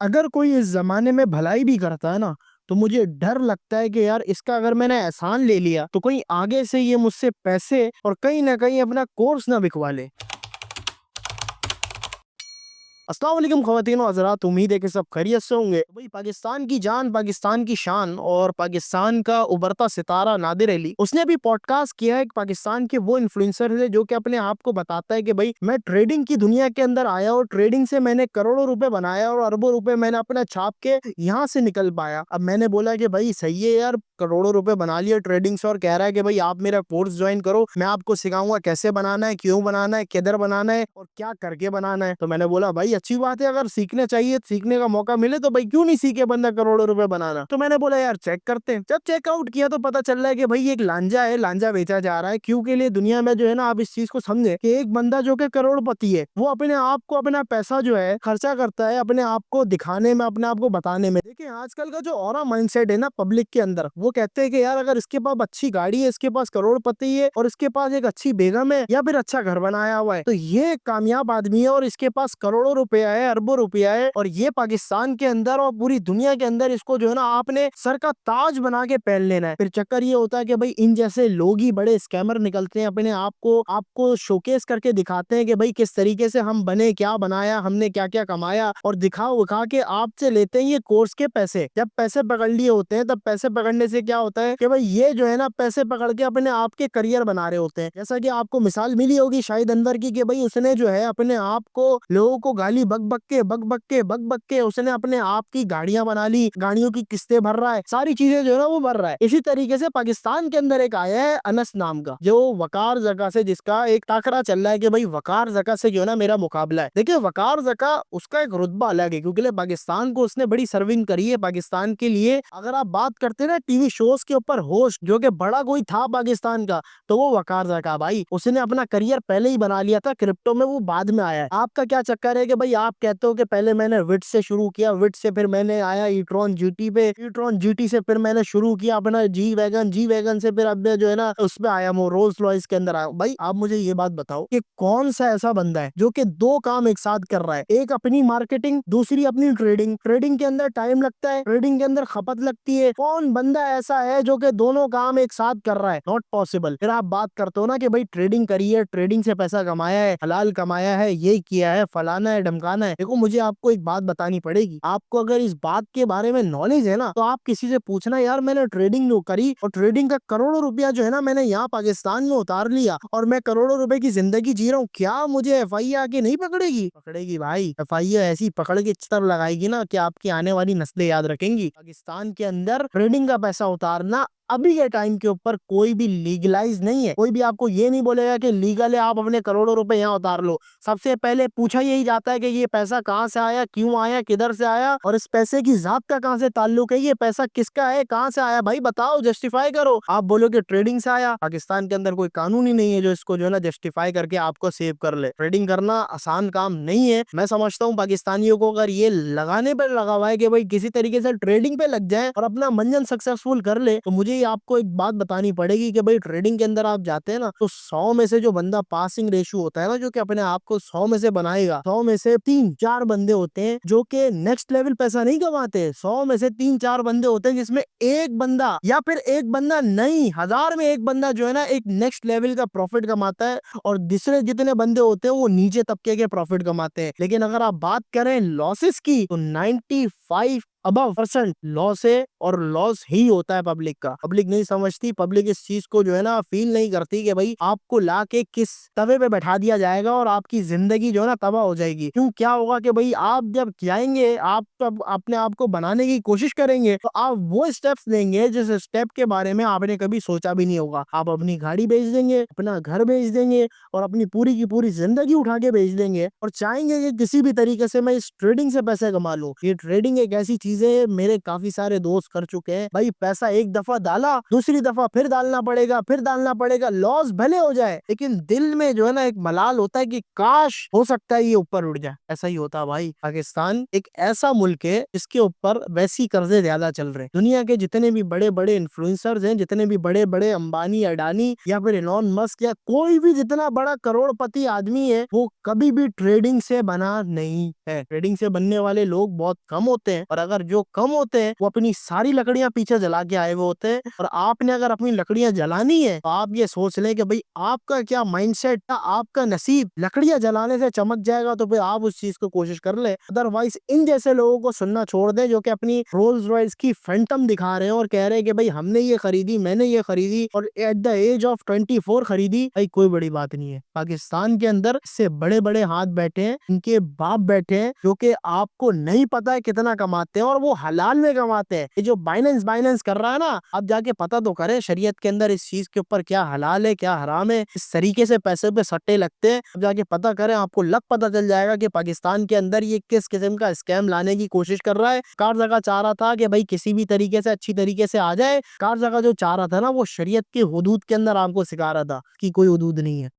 अगर कोई इस ज़माने में भलाई भी करता है ना, तो मुझे डर लगता है कि यार इसका अगर मैंने एहसान ले लिया, तो कहीं आगे से ये मुझसे पैसे और कहीं न कहीं अपना कोर्स ना बिकवा ले। अस्सलाम वालेकुम ख़वातीन व हज़रात, उम्मीद है कि सब खैरियत से होंगे। भाई पाकिस्तान की जान, पाकिस्तान की शान और पाकिस्तान का उभरता सितारा नादिर अली, उसने भी पॉडकास्ट किया है। पाकिस्तान के वो इन्फ्लुएंसर है जो कि अपने आप को बताता है कि भाई मैं ट्रेडिंग की दुनिया के अंदर आया और ट्रेडिंग से मैंने करोड़ों रुपए बनाया और अरबों रुपए मैंने अपना छाप के यहाँ से निकल पाया। अब मैंने बोला कि भाई सही है यार, करोड़ों रुपए बना लिए ट्रेडिंग से, और कह रहा है कि भाई आप मेरा कोर्स ज्वाइन करो, मैं आपको सिखाऊंगा कैसे बनाना है, क्यों बनाना है, किधर बनाना है और क्या करके बनाना है। तो मैंने बोला भाई अच्छी बात है, अगर सीखने चाहिए, सीखने का मौका मिले तो भाई क्यों नहीं सीखे बंदा करोड़ों रुपए बनाना। तो मैंने बोला यार चेक करते हैं। जब चेकआउट किया तो पता चल रहा है कि भाई एक लांजा है, लांजा बेचा जा रहा है। क्यों के लिए दुनिया में जो है ना, आप इस चीज को समझे कि एक बंदा जो कि करोड़पति है, वो अपने आप को, अपना पैसा जो है खर्चा करता है अपने आप को दिखाने में, अपने आप को बताने में। देखिए आजकल का जो ऑरा माइंडसेट है ना पब्लिक के अंदर, वो कहते हैं कि यार अगर इसके पास अच्छी गाड़ी है, इसके पास करोड़पति है और इसके पास एक अच्छी बेगम है या फिर अच्छा घर बनाया हुआ है, तो ये एक कामयाब आदमी है और इसके पास करोड़ों रुपया है, अरबों रुपया है, और ये पाकिस्तान के अंदर और पूरी दुनिया के अंदर इसको जो है ना आपने सर का ताज बना के पहन लेना है। फिर चक्कर ये होता है कि भाई इन जैसे लोग ही बड़े स्कैमर निकलते हैं, अपने आप को आपको शोकेस करके दिखाते हैं कि भाई किस तरीके से हम बने, क्या बनाया हमने, क्या क्या कमाया, और दिखा उखा के आपसे लेते हैं ये कोर्स के पैसे। जब पैसे पकड़ लिए होते हैं, तब पैसे पकड़ने से क्या होता है कि भाई ये जो है ना पैसे पकड़ के अपने आप के करियर बना रहे होते हैं। जैसा कि आपको मिसाल मिली होगी शाहिद अनवर की कि भाई उसने जो है अपने आप को, लोगों को गाली बक बक के उसने अपने आप की गाड़ियां बना ली, गाड़ियों की किस्तें भर रहा है, सारी चीजें जो है ना वो भर रहा है। इसी तरीके से पाकिस्तान के अंदर एक आया है अनस नाम का, जो वकार जका से, जिसका एक टाकरा चल रहा है कि भाई वकार जका से जो है ना मेरा मुकाबला है। देखिए वकार जका, उसका एक रुतबा अलग है क्योंकि पाकिस्तान को उसने बड़ी सर्विंग करी है पाकिस्तान के लिए। अगर आप बात करते हैं ना टीवी शोज के ऊपर होस्ट, जो कि बड़ा कोई था पाकिस्तान का, तो वो वकार जका भाई, उसने अपना करियर पहले ही बना लिया था क्रिप्टो में, वो बाद में आया है। आपका क्या चक्कर है कि भाई आप कहते हो कि पहले मैंने विट से शुरू किया, विट से फिर मैंने आया ईट्रॉन जीटी पे, ईट्रॉन जीटी से फिर मैंने शुरू किया अपना जी वैगन, जी वैगन से फिर अब मैं जो है ना उसमें आया हूँ, रोल्स रॉयस के अंदर आया हूँ। भाई आप मुझे ये बात बताओ कि कौन सा ऐसा बंदा है जो कि दो काम एक साथ कर रहा है, एक अपनी मार्केटिंग, दूसरी अपनी ट्रेडिंग। ट्रेडिंग के अंदर टाइम लगता है, ट्रेडिंग के अंदर खपत लगती है, कौन बंदा ऐसा है जो कि दोनों काम एक साथ कर रहा है? Not possible. फिर आप बात करते हो ना कि भाई ट्रेडिंग करी है, ट्रेडिंग से पैसा कमाया है, हलाल कमाया है, ये किया है, फलाना है, ढमकाना है। देखो मुझे आपको एक बात बतानी पड़ेगी, आपको अगर इस बात के बारे में नॉलेज है ना, तो आप किसी से पूछना यार मैंने ट्रेडिंग करी और ट्रेडिंग का करोड़ों रुपया जो है ना मैंने यहाँ पाकिस्तान में उतार लिया और मैं करोड़ों रुपए की जिंदगी जी रहा हूँ, क्या मुझे एफआईए आके नहीं पकड़ेगी? पकड़ेगी भाई, एफआईए ऐसी पकड़ के चितर लगाएगी ना कि आपकी आने वाली नस्लें याद रखेंगी। पाकिस्तान के अंदर ट्रेडिंग का पैसा उतारना अभी के टाइम के ऊपर कोई भी लीगलाइज नहीं है। कोई भी आपको ये नहीं बोलेगा कि लीगल है, आप अपने करोड़ों रुपए यहाँ उतार लो। सबसे पहले पूछा यही जाता है कि ये पैसा कहाँ से आया, क्यों आया, किधर से आया, और इस पैसे की जात का कहाँ से ताल्लुक है, ये पैसा किसका है, कहाँ से आया, भाई बताओ, जस्टिफाई करो। आप बोलो कि ट्रेडिंग से आया, पाकिस्तान के अंदर कोई कानून ही नहीं है जो इसको जो है ना जस्टिफाई करके आपको सेव कर ले। ट्रेडिंग करना आसान काम नहीं है। मैं समझता हूँ पाकिस्तानियों को अगर ये लगाने पर लगा हुआ है कि भाई किसी तरीके से ट्रेडिंग पे लग जाए और अपना मंजन सक्सेसफुल कर ले, तो मुझे आपको एक बात बतानी पड़ेगी कि भाई ट्रेडिंग के अंदर आप जाते हैं ना, तो 100 में से जो बंदा पासिंग रेशियो होता है ना, जो कि अपने आप को 100 में से बनाएगा, 100 में से 3-4 बंदे होते हैं जो कि नेक्स्ट लेवल पैसा नहीं कमाते। 100 में से 3-4 बंदे होते हैं जिसमें एक बंदा, या फिर एक बंदा नहीं, 1000 में एक बंदा जो है ना एक नेक्स्ट लेवल का प्रॉफिट कमाता है, और दूसरे जितने बंदे होते हैं वो नीचे तबके के प्रॉफिट कमाते हैं। लेकिन अगर आप बात करें लॉसेस की, तो 95 अबव परसेंट लॉस है, और लॉस ही होता है पब्लिक का। पब्लिक नहीं समझती, पब्लिक इस चीज को जो है ना फील नहीं करती कि भाई आपको ला के किस तवे पे बैठा दिया जाएगा और आपकी जिंदगी जो है ना तबाह हो जाएगी। क्यों, क्या होगा कि भाई आप जब जाएंगे, आप तब अपने आप को बनाने की कोशिश करेंगे, तो आप वो स्टेप्स लेंगे जिस स्टेप के बारे में आपने कभी सोचा भी नहीं होगा। आप अपनी गाड़ी बेच देंगे, अपना घर बेच देंगे, और अपनी पूरी की पूरी जिंदगी उठा के बेच देंगे, और चाहेंगे कि किसी भी तरीके से मैं इस ट्रेडिंग से पैसे कमा लूं। ये ट्रेडिंग एक ऐसी चीज चीजें मेरे काफी सारे दोस्त कर चुके हैं। भाई पैसा एक दफा डाला, दूसरी दफा फिर डालना पड़ेगा, फिर डालना पड़ेगा, लॉस भले हो जाए लेकिन दिल में जो है ना एक मलाल होता है कि काश हो सकता है ये ऊपर उड़ जाए। ऐसा ही होता है भाई। पाकिस्तान एक ऐसा मुल्क है जिसके ऊपर वैसी कर्जे ज्यादा चल रहे हैं। दुनिया के जितने भी बड़े बड़े इन्फ्लुएंसर्स हैं, जितने भी बड़े बड़े अंबानी, अडानी या फिर इलॉन मस्क या कोई भी जितना बड़ा करोड़पति आदमी है, वो कभी भी ट्रेडिंग से बना नहीं है। ट्रेडिंग से बनने वाले लोग बहुत कम होते हैं, और अगर जो कम होते हैं वो अपनी सारी लकड़ियां पीछे जला के आए हुए होते हैं। और आपने अगर अपनी लकड़ियां जलानी है तो आप ये सोच लें कि भाई आपका क्या माइंडसेट था, आपका नसीब लकड़ियां जलाने से चमक जाएगा तो फिर आप उस चीज को कोशिश कर ले। अदरवाइज इन जैसे लोगों को सुनना छोड़ दे जो कि अपनी रोल्स रॉयस की फैंटम दिखा रहे हैं और कह रहे हैं कि भाई हमने ये खरीदी, मैंने ये खरीदी और एट द एज ऑफ 24 खरीदी। भाई कोई बड़ी बात नहीं है। पाकिस्तान के अंदर इससे बड़े बड़े हाथ बैठे हैं, इनके बाप बैठे हैं जो कि आपको नहीं पता है कितना कमाते हैं और वो हलाल में कमाते हैं। ये जो बाइनेंस बाइनेंस कर रहा है ना, आप जाके पता तो करें शरीयत के अंदर इस चीज के ऊपर क्या हलाल है क्या हराम है। इस तरीके से पैसे पे सट्टे लगते हैं, अब जाके पता करें, आपको लग पता चल जाएगा कि पाकिस्तान के अंदर ये किस किस्म का स्कैम लाने की कोशिश कर रहा है। कार जगह चाह रहा था कि भाई किसी भी तरीके से अच्छी तरीके से आ जाए। कार जगह जो चाह रहा था ना, वो शरीयत के हुदूद के अंदर आपको सिखा रहा था कि कोई हुदूद नहीं है।